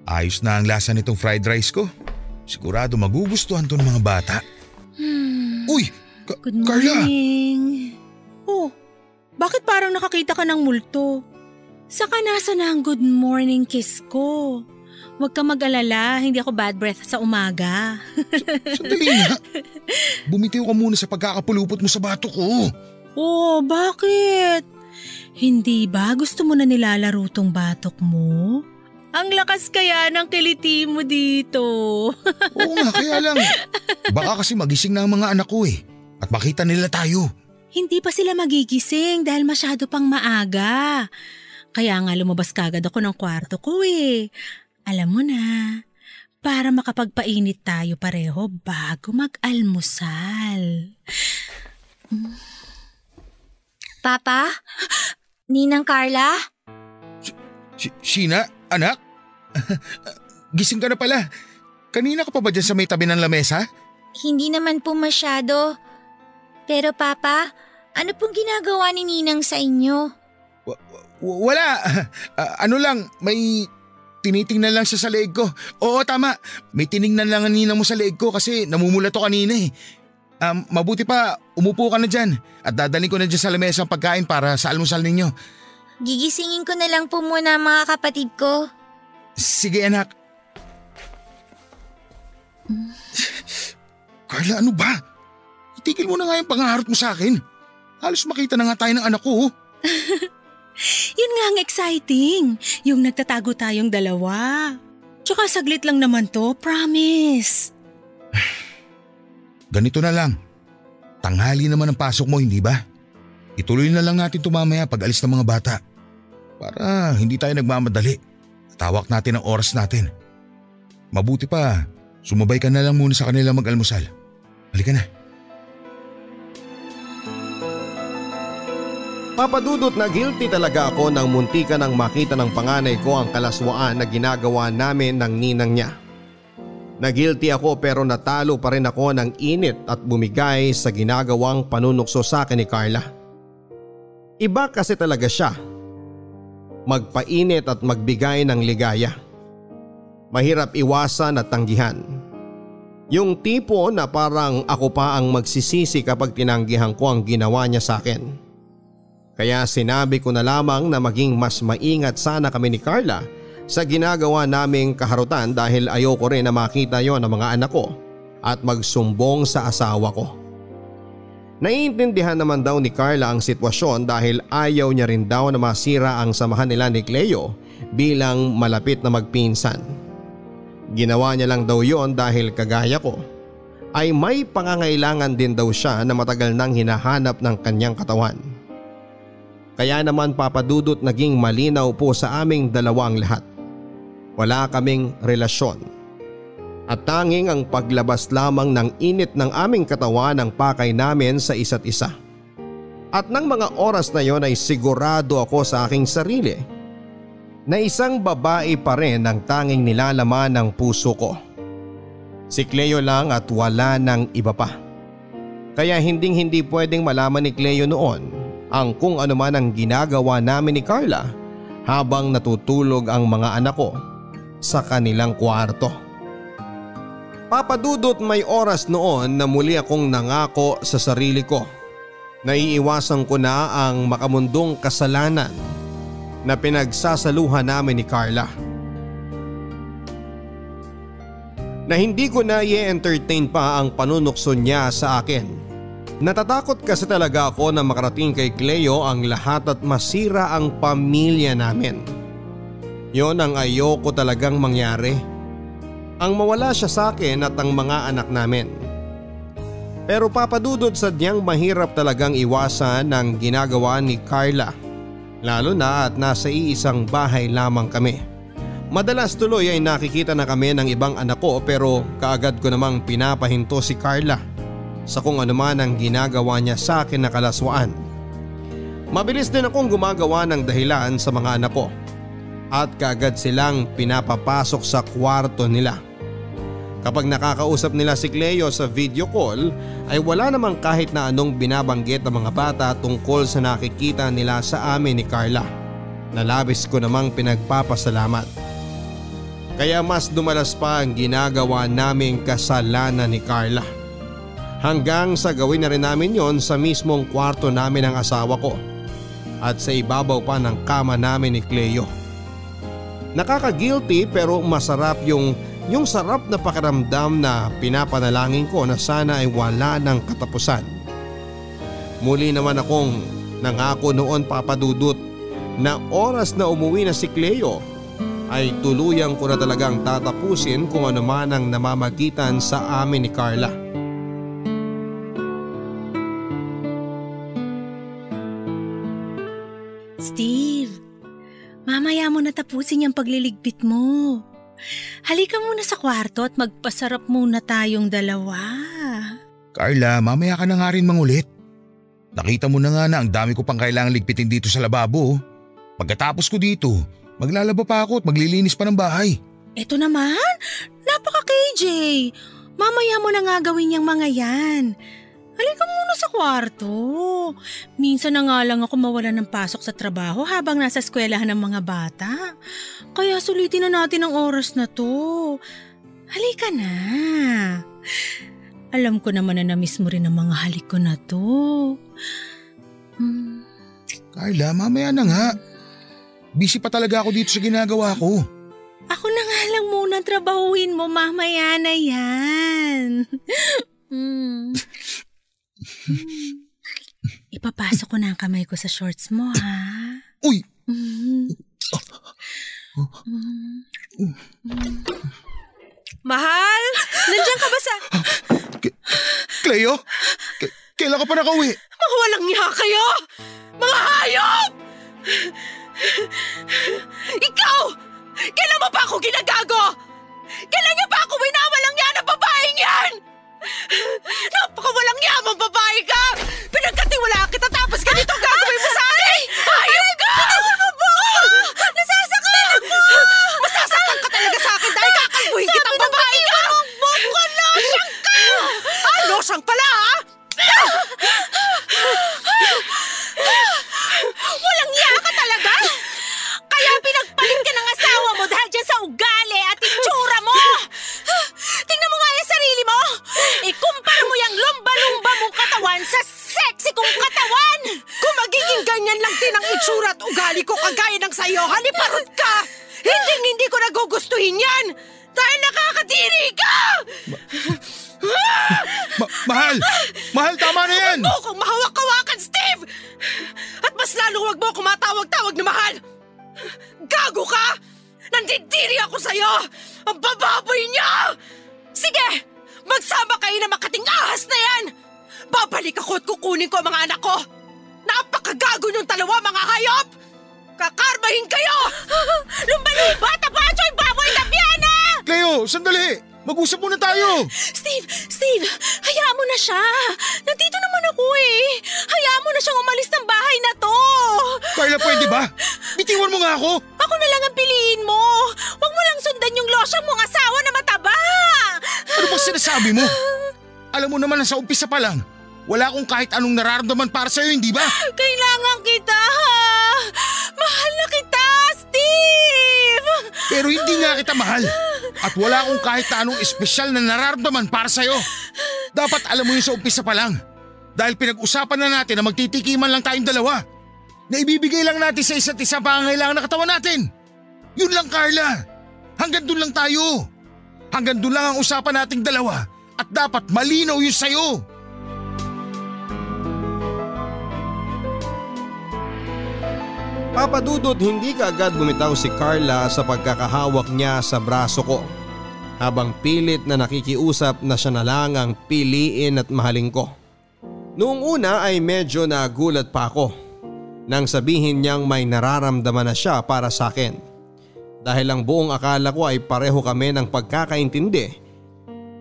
Ayos na ang lasa nitong fried rice ko. Sigurado magugustuhan to ng mga bata. Uy! Good Carla! morning. Oh, bakit parang nakakita ka ng multo? Saka nasa na ang good morning kiss ko? Huwag ka mag-alala, hindi ako bad breath sa umaga. Sandali nga. Bumitiw ka muna sa pagkakapulupot mo sa bato ko. Oh, bakit? Hindi ba gusto mo na nilalaro tong batok mo? Ang lakas kaya ng kiliti mo dito. Oo nga, kaya lang. Baka kasi magising na ang mga anak ko at makita nila tayo. Hindi pa sila magigising dahil masyado pang maaga. Kaya nga lumabas kagad ako ng kwarto ko Alam mo na, para makapagpainit tayo pareho bago mag-almusal. Papa? Ninang Carla? Sheena, anak? Gising ka na pala. Kanina ka pa ba dyan sa may tabi ng lamesa? Hindi naman po masyado. Pero Papa, ano pong ginagawa ni Ninang sa inyo? Wala. Ano lang, may tinitingnan lang siya sa leeg ko. Oo, tama. May tiningnan lang ang ninang mo sa leeg ko kasi namumula to kanina Mabuti pa, umupo ka na dyan at dadalhin ko na dyan sa lamesa ang pagkain para sa almusal ninyo. Gigisingin ko na lang po muna ang mga kapatid ko. Sige anak. Carla, ano ba? Itigil mo na nga yung pangarap mo sa akin. Halos makita na nga tayo ng anak ko. Yun nga ang exciting. Yung nagtatago tayong dalawa. Tsaka saglit lang naman to, promise. Ganito na lang. Tanghali naman ang pasok mo, hindi ba? Ituloy na lang natin ito mamaya pag alis ng mga bata. Para hindi tayo nagmamadali. Tawak natin ang oras natin. Mabuti pa, sumabay ka na lang muna sa kanila mag-almusal. Halika na. Papadudot na guilty talaga ako nang muntika nang makita ng panganay ko ang kalaswaan na ginagawa namin ng ninang niya. Nagilty ako pero natalo pa rin ako ng init at bumigay sa ginagawang panunukso sa akin ni Carla. Iba kasi talaga siya. Magpainit at magbigay ng ligaya. Mahirap iwasan at tanggihan. Yung tipo na parang ako pa ang magsisisi kapag tinanggihan ko ang ginawa niya sa akin. Kaya sinabi ko na lamang na maging mas maingat sana kami ni Carla sa ginagawa naming kaharutan dahil ayoko rin na makita yon ng mga anak ko at magsumbong sa asawa ko. Naiintindihan naman daw ni Carla ang sitwasyon dahil ayaw niya rin daw na masira ang samahan nila ni Cleo bilang malapit na magpinsan. Ginawa niya lang daw yon dahil kagaya ko ay may pangangailangan din daw siya na matagal nang hinahanap ng kanyang katawan. Kaya naman papadudot naging malinaw po sa aming dalawang lahat. Wala kaming relasyon. At tanging ang paglabas lamang ng init ng aming katawan ang pakay namin sa isa't isa. At ng mga oras na yon ay sigurado ako sa aking sarili na isang babae pa rin ang tanging nilalaman ng puso ko. Si Cleo lang at wala nang iba pa. Kaya hindi pwedeng malaman ni Cleo noon ang kung ano man ang ginagawa namin ni Carla habang natutulog ang mga anak ko sa kanilang kwarto. Papadudot may oras noon na muli akong nangako sa sarili ko na iiwasan ko na ang makamundong kasalanan na pinagsasaluhan namin ni Carla. Na hindi ko na i-entertain pa ang panunukso niya sa akin. Natatakot kasi talaga ako na makarating kay Cleo ang lahat at masira ang pamilya namin. Yon ang ayoko talagang mangyari. Ang mawala siya sa akin at ang mga anak namin. Pero papadudod sadyang mahirap talagang iwasan ang ginagawa ni Carla. Lalo na at nasa iisang bahay lamang kami. Madalas tuloy ay nakikita na kami ng ibang anak ko pero kaagad ko namang pinapahinto si Carla sa kung ano man ang ginagawa niya sa akin na kalaswaan. Mabilis din akong gumagawa ng dahilan sa mga anak ko at kaagad silang pinapapasok sa kwarto nila. Kapag nakakausap nila si Cleo sa video call ay wala namang kahit na anong binabanggit ng mga bata tungkol sa nakikita nila sa amin ni Carla na labis ko namang pinagpapasalamat. Kaya mas dumalas pa ang ginagawa naming kasalanan ni Carla. Hanggang sa gawin na rin namin yon sa mismong kwarto namin ng asawa ko at sa ibabaw pa ng kama namin ni Cleo. Nakaka-guilty pero masarap yung sarap na pakiramdam na pinapanalangin ko na sana ay wala ng katapusan. Muli naman akong nangako noon papadudot na oras na umuwi na si Cleo ay tuluyang ko na talagang tatapusin kung ano man ang namamagitan sa amin ni Carla. Steve, mamaya mo natapusin yung pagliligpit mo. Halika muna sa kwarto at magpasarap muna tayong dalawa. Carla, mamaya ka na nga rin mangulit. Nakita mo na nga na ang dami ko pang kailangang ligpitin dito sa lababo. Pagkatapos ko dito, maglalaba pa ako at maglilinis pa ng bahay. Eto naman, napaka-KJ. Mamaya mo na nga gawin yung mga yan. Halika muna sa kwarto. Minsan na nga lang ako mawalan ng pasok sa trabaho habang nasa eskwelahan ng mga bata. Kaya sulitin na natin ang oras na to. Halika na. Alam ko naman na na-miss mo rin ang mga halik ko na to. Carla, mamaya na nga. Busy pa talaga ako dito sa ginagawa ko. Ako na nga lang muna trabahuin mo, mamaya na yan. Ipapasok ko na ang kamay ko sa shorts mo, ha? Uy! Mahal! Nandiyan ka ba sa… Cleo? Kailan ka pa nakauwi? Mga walang niya kayo! Mga hayop! Ikaw! Kailan mo pa ako ginagago? Kailan niya pa ako winawalang niya ng babaeng yan? Napakawalang yamang babae ka! Pinagkatiwala kita tapos ganito gagawin mo sa akin! Hayop ka! Nasasaktan ako! Masasaktan ka talaga sa akin dahil kakalbuhin kitang babae ka! Losyang ka! Losyang pala ha? Walang iya ka talaga? Kaya pinagpalit ka ng asawa mo dahil dyan sa ugali at itsura mo! Tingnan mo nga yung sarili mo! Ikumpara mo yung lumba-lumba mong katawan sa sexy kong katawan! Kung magiging ganyan lang din ang itsura at ugali ko kagaya ng sayo, haliparot ka! Hindi ko nagugustuhin yan! Dahil nakakadiri ka! Mahal! Mahal, tama na yan! Huwag mo lalong wag mo ako matawag-tawag na mahal! Gago ka! Nandidiri ako sa'yo! Ang bababoy niya! Sige! Magsama kayo na makating ahas na yan! Babalik ako at kukunin ko ang mga anak ko! Napakagago niyong dalawa, mga hayop! Kakarmahin kayo! Lumba-lumba! Tapacho yung baboy na biyana! Cleo, sandali! Mag-usap muna tayo! Steve! Hayaan mo na siya! Nandito naman ako eh! Hayaan mo na siyang umalis ng bahay na to! Carla, pwede ba? Bitiwan mo nga ako! Ako na lang ang piliin mo! Huwag mo lang sundan yung losyang mong asawa na mataba! Ano bang sinasabi mo? Alam mo naman na sa umpisa pa lang, wala akong kahit anong nararamdaman para sa'yo, hindi ba? Kailangan kita! Mahal na kita, Steve! Pero hindi nga kita mahal. At wala akong kahit anong espesyal na nararamdaman para sa'yo. Dapat alam mo yun sa umpisa pa lang. Dahil pinag-usapan na natin na magtitikiman lang tayong dalawa. Na ibibigay lang natin sa isa't isa pangangailangan ng katawan natin. Yun lang, Carla. Hanggang dun lang tayo. Hanggang dun lang ang usapan nating dalawa. At dapat malinaw yun sa'yo. Papa Dudut, hindi kaagad bumitaw si Carla sa pagkakahawak niya sa braso ko. Habang pilit na nakikiusap na siya na lang ang piliin at mahalin ko. Noong una ay medyo nagulat pa ako nang sabihin niyang may nararamdaman na siya para sa akin. Dahil ang buong akala ko ay pareho kami ng pagkakaintindi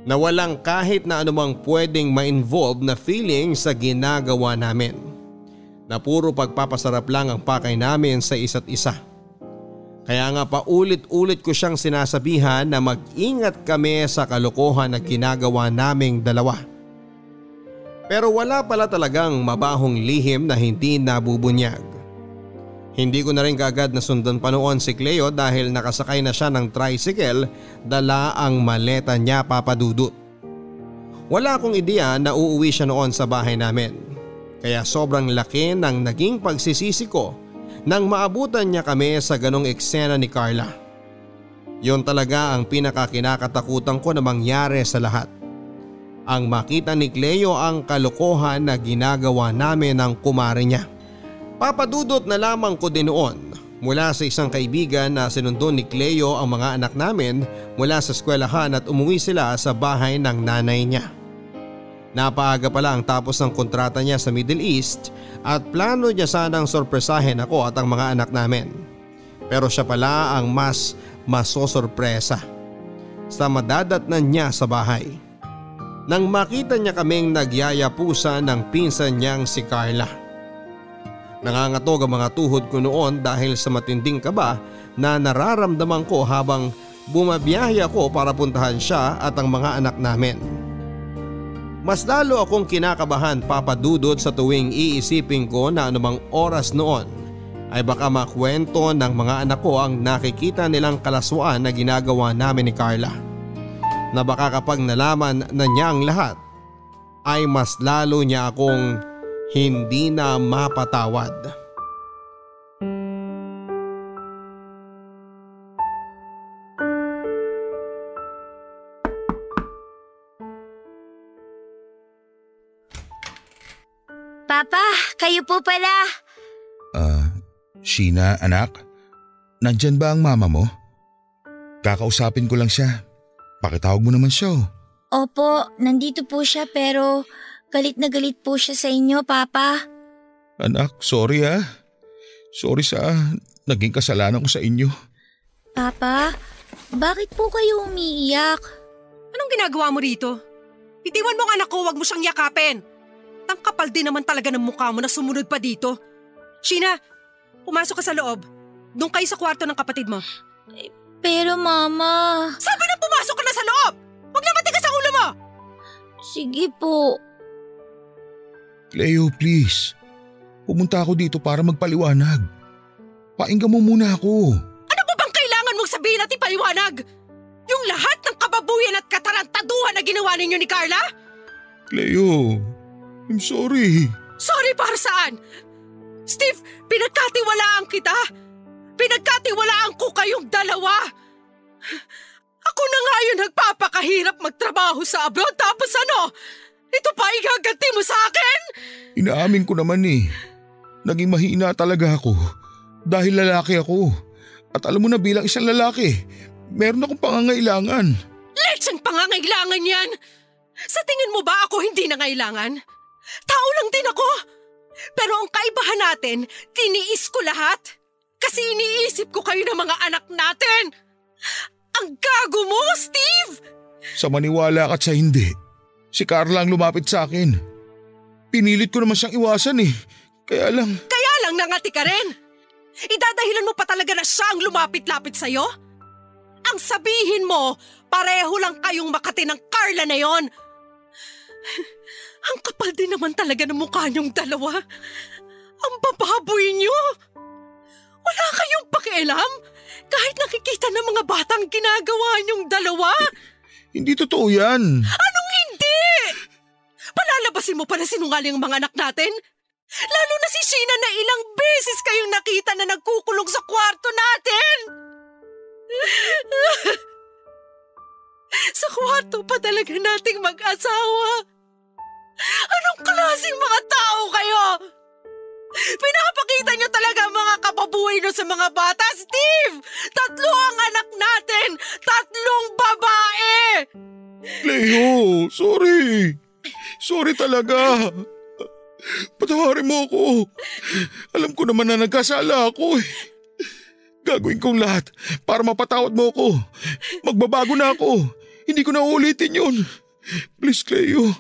na walang kahit na anumang pwedeng ma-involve na feeling sa ginagawa namin. Na puro pagpapasarap lang ang pakay namin sa isa't isa. Kaya nga paulit-ulit ko siyang sinasabihan na mag-ingat kami sa kalokohan na ginagawa naming dalawa. Pero wala pala talagang mabahong lihim na hindi nabubunyag. Hindi ko na rin kaagad nasundan pa noon si Cleo dahil nakasakay na siya ng tricycle, dala ang maleta niya, Papa Dudut. Wala akong ideya na uuwi siya noon sa bahay namin. Kaya sobrang laki ng naging pagsisisi ko nang maabutan niya kami sa ganong eksena ni Carla. Yon talaga ang pinakakinakatakutan ko na mangyari sa lahat. Ang makita ni Cleo ang kalokohan na ginagawa namin ng kumare niya. Papadudot na lamang ko din noon mula sa isang kaibigan na sinundo ni Cleo ang mga anak namin mula sa eskwelahan at umuwi sila sa bahay ng nanay niya. Napaaga pala ang tapos ng kontrata niya sa Middle East at plano niya sanang sorpresahin ako at ang mga anak namin. Pero siya pala ang mas masosorpresa sa madadatnan niya sa bahay. Nang makita niya kaming nagyayapusan ng pinsan niyang si Carla. Nangangatog ang mga tuhod ko noon dahil sa matinding kaba na nararamdaman ko habang bumabiyahe ako para puntahan siya at ang mga anak namin. Mas lalo akong kinakabahan, Papa Dudut, sa tuwing iisipin ko na anumang oras noon ay baka makwento ng mga anak ko ang nakikita nilang kalaswaan na ginagawa namin ni Carla. Na baka kapag nalaman na niya ang lahat ay mas lalo niya akong hindi na mapatawad. Papa, kayo po pala. Sheena, anak? Nandyan ba ang mama mo? Kakausapin ko lang siya. Pakitawag mo naman siya. Opo, nandito po siya pero galit na galit po siya sa inyo, Papa. Anak, sorry ah. Sorry sa naging kasalanan ko sa inyo. Papa, bakit po kayo umiiyak? Anong ginagawa mo rito? Bitiwan mo ang anak ko, wag mo siyang yakapin. Ang kapal din naman talaga ng mukha mo na sumunod pa dito. Sheena, pumasok ka sa loob. Doon kayo sa kwarto ng kapatid mo. Pero Mama… Sabi na pumasok ka na sa loob! Huwag na matigas ang ulo mo! Sige po. Cleo, please. Pumunta ako dito para magpaliwanag. Painggan mo muna ako. Ano ba bang kailangan mong sabihin at ipaliwanag? Yung lahat ng kababuyan at katarantaduhan na ginawa ninyo ni Carla? Cleo, I'm sorry. Sorry para saan? Steve, pinagkatiwalaan kita. Pinagkatiwalaan ko kayong dalawa. Ako na nga yun nagpapakahirap magtrabaho sa abroad tapos ano? Ito pa igaganti mo sa akin? Inaamin ko naman eh. Naging mahina talaga ako dahil lalaki ako. At alam mo na bilang isang lalaki, meron akong pangangailangan. Lechang pangangailangan yan! Sa tingin mo ba ako hindi nangailangan? Tao lang din ako. Pero ang kaibahan natin, tiniis ko lahat. Kasi iniisip ko kayo ng mga anak natin. Ang gago mo, Steve! Sa maniwala ka't sa hindi, si Carla ang lumapit sa akin. Pinilit ko naman siyang iwasan eh. Kaya lang nangati ka rin. Idadahilan mo pa talaga na siya ang lumapit-lapit sa'yo? Ang sabihin mo, pareho lang kayong Makati ng Carla na yon. Ang kapal din naman talaga ng mukha niyong dalawa. Ang bababoy niyo. Wala kayong pakialam kahit nakikita ng mga batang ginagawa niyong dalawa. Hindi totoo yan. Anong hindi? Palalabasin mo pa na sinungaling ang mga anak natin? Lalo na si Sheena na ilang beses kayong nakita na nagkukulong sa kwarto natin. Sa kwarto pa talaga nating mag-asawa. Anong klaseng mga tao kayo? Pinapakita niyo talaga mga kababuhay niyo sa mga bata, Steve! 3 ang anak natin! 3 babae! Cleo, sorry. Sorry talaga. Patawarin mo ako. Alam ko naman na nagkasala ako eh. Gagawin kong lahat para mapatawad mo ako. Magbabago na ako. Hindi ko na uulitin yun. Please, Cleo.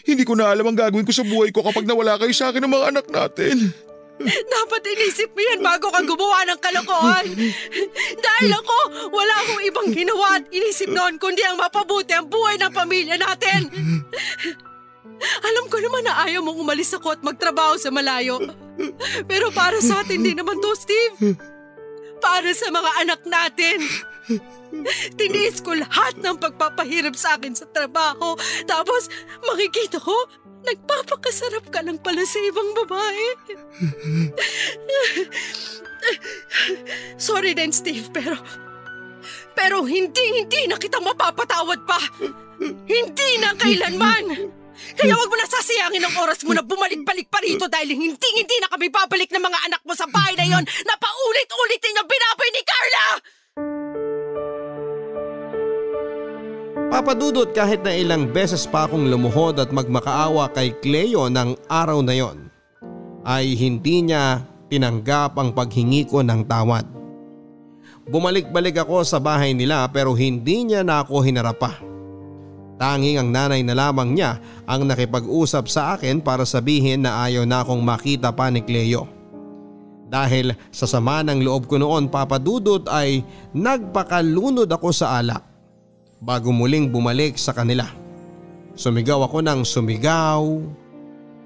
Hindi ko na alam ang gagawin ko sa buhay ko kapag nawala kayo sa akin ng mga anak natin. Dapat inisip mo yan bago ka gumawa ng kalokohan. Dahil ako, wala akong ibang ginawa at inisip noon kundi ang mapabuti ang buhay ng pamilya natin. Alam ko naman na ayaw mong umalis ako at magtrabaho sa malayo. Pero para sa atin din naman to, Steve. Para sa mga anak natin. Tiniis ko lahat ng pagpapahirap sa akin sa trabaho. Tapos makikita ko, nagpapakasarap ka lang pala sa ibang babae. Sorry din, Steve, pero hindi na kita mapapatawad pa. Hindi na kailanman. Kaya wag mo na sasayangin ang oras mo na bumalik-balik pa rito dahil hindi na kami babalik ng mga anak mo sa bahay na yon na paulit-ulit ninyong binaboy ni Carla! Papadudot kahit na ilang beses pa akong lumuhod at magmakaawa kay Cleo ng araw na yon, ay hindi niya tinanggap ang paghingi ko ng tawad. Bumalik-balik ako sa bahay nila pero hindi niya na ako hinarap pa. Tanging ang nanay na lamang niya ang nakipag-usap sa akin para sabihin na ayaw na akong makita pa ni Cleo. Dahil sa sama ng loob ko noon, Papadudot, ay nagpakalunod ako sa alak bago muling bumalik sa kanila. Sumigaw ako ng sumigaw,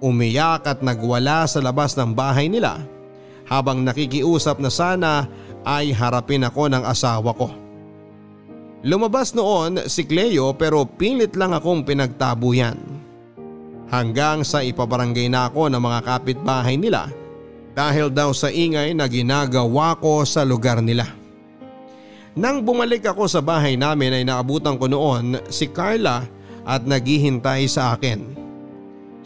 umiyak at nagwala sa labas ng bahay nila habang nakikiusap na sana ay harapin ako ng asawa ko. Lumabas noon si Cleo pero pilit lang akong pinagtabuyan. Hanggang sa ipabarangay na ako ng mga kapitbahay nila dahil daw sa ingay na ginagawa ko sa lugar nila. Nang bumalik ako sa bahay namin ay naabutan ko noon si Carla at naghihintay sa akin.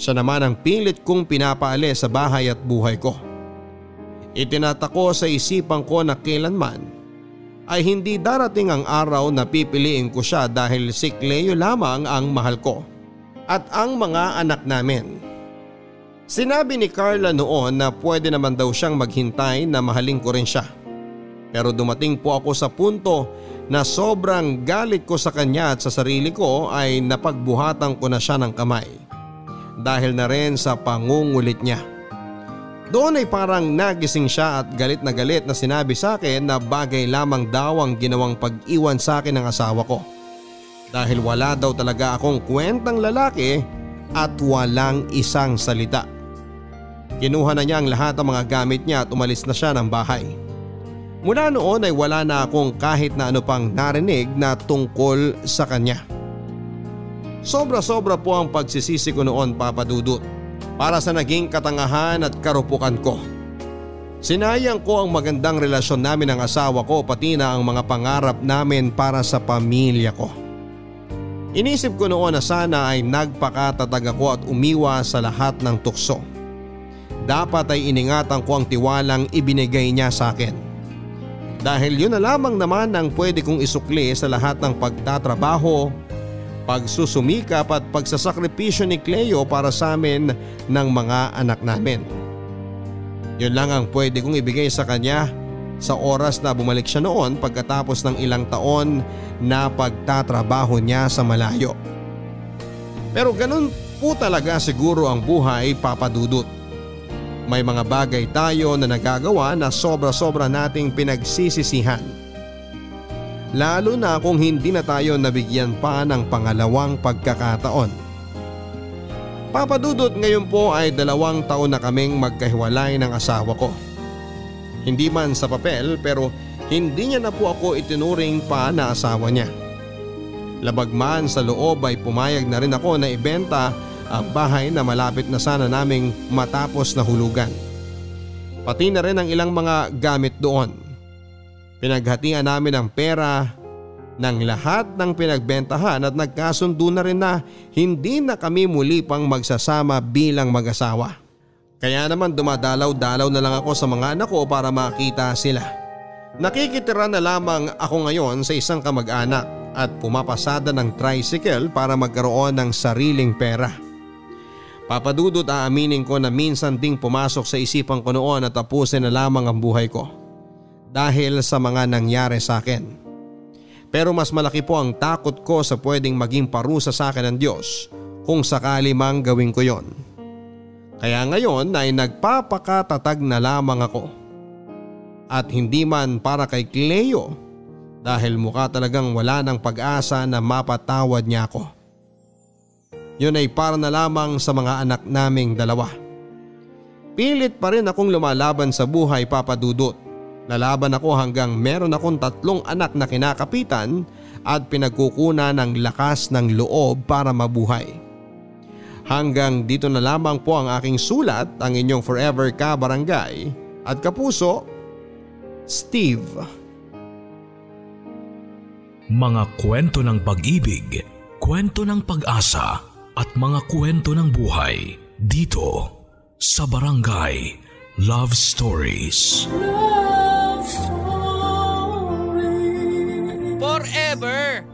Siya naman ang pilit kong pinapaalis sa bahay at buhay ko. Itinatako sa isipan ko na kailanman ay hindi darating ang araw na pipiliin ko siya dahil si Cleo lamang ang mahal ko at ang mga anak namin. Sinabi ni Carla noon na pwede naman daw siyang maghintay na mahalin ko rin siya. Pero dumating po ako sa punto na sobrang galit ko sa kanya at sa sarili ko ay napagbuhatan ko na siya ng kamay dahil na rin sa pangungulit niya. Doon ay parang nagising siya at galit na sinabi sa akin na bagay lamang daw ang ginawang pag-iwan sa akin ng asawa ko. Dahil wala daw talaga akong kwentang lalaki at walang isang salita. Kinuha na niya ang lahat ng mga gamit niya at umalis na siya ng bahay. Mula noon ay wala na akong kahit na ano pang narinig na tungkol sa kanya. Sobra-sobra po ang pagsisisi ko noon, Papadudot, para sa naging katangahan at karupukan ko. Sinayang ko ang magandang relasyon namin ng asawa ko pati na ang mga pangarap namin para sa pamilya ko. Inisip ko noon na sana ay nagpakatatag ako at umiwas sa lahat ng tukso. dapat ay iningatan ko ang tiwalang ibinigay niya sa akin. Dahil yun na lamang naman ang pwede kong isukli sa lahat ng pagtatrabaho, pagsusumikap at pagsasakripisyo ni Cleo para sa amin ng mga anak namin. Yun lang ang pwede kong ibigay sa kanya sa oras na bumalik siya noon pagkatapos ng ilang taon na pagtatrabaho niya sa malayo. Pero ganun po talaga siguro ang buhay, Papa Dudut. May mga bagay tayo na nagagawa na sobra-sobra nating pinagsisisihan. Lalo na kung hindi na tayo nabigyan pa ng pangalawang pagkakataon. Papa Dudut, ngayon po ay 2 taon na kaming magkahiwalay ng asawa ko. Hindi man sa papel pero hindi niya na po ako itinuring pa na asawa niya. Labag man sa loob ay pumayag na rin ako na ibenta ang bahay na malapit na sana naming matapos na hulugan. Pati na rin ang ilang mga gamit doon. Pinaghatian namin ang pera ng lahat ng pinagbentahan at nagkasundo na rin na hindi na kami muli pang magsasama bilang mag-asawa. Kaya naman dumadalaw-dalaw na lang ako sa mga anak ko para makita sila. Nakikitira na lamang ako ngayon sa isang kamag-anak at pumapasada ng tricycle para magkaroon ng sariling pera. Papa Dudut, aaminin ko na minsan ding pumasok sa isipan ko noon na tapusin na lamang ang buhay ko dahil sa mga nangyari sa akin. Pero mas malaki po ang takot ko sa pwedeng maging parusa sa akin ng Diyos kung sakali mang gawin ko yon. Kaya ngayon ay nagpapakatatag na lamang ako. At hindi man para kay Cleo dahil mukha talagang wala ng pag-asa na mapatawad niya ako. Yun ay para na lamang sa mga anak naming 2. Pilit pa rin akong lumalaban sa buhay, Papa Dudut. Lalaban ako hanggang meron akong 3 anak na kinakapitan at pinagkukunan ng lakas ng loob para mabuhay. Hanggang dito na lamang po ang aking sulat, ang inyong forever ka-barangay at kapuso, Steve. Mga kwento ng pag-ibig, kwento ng pag-asa at mga kwento ng buhay dito sa Barangay Love Stories. Love Stories. Forever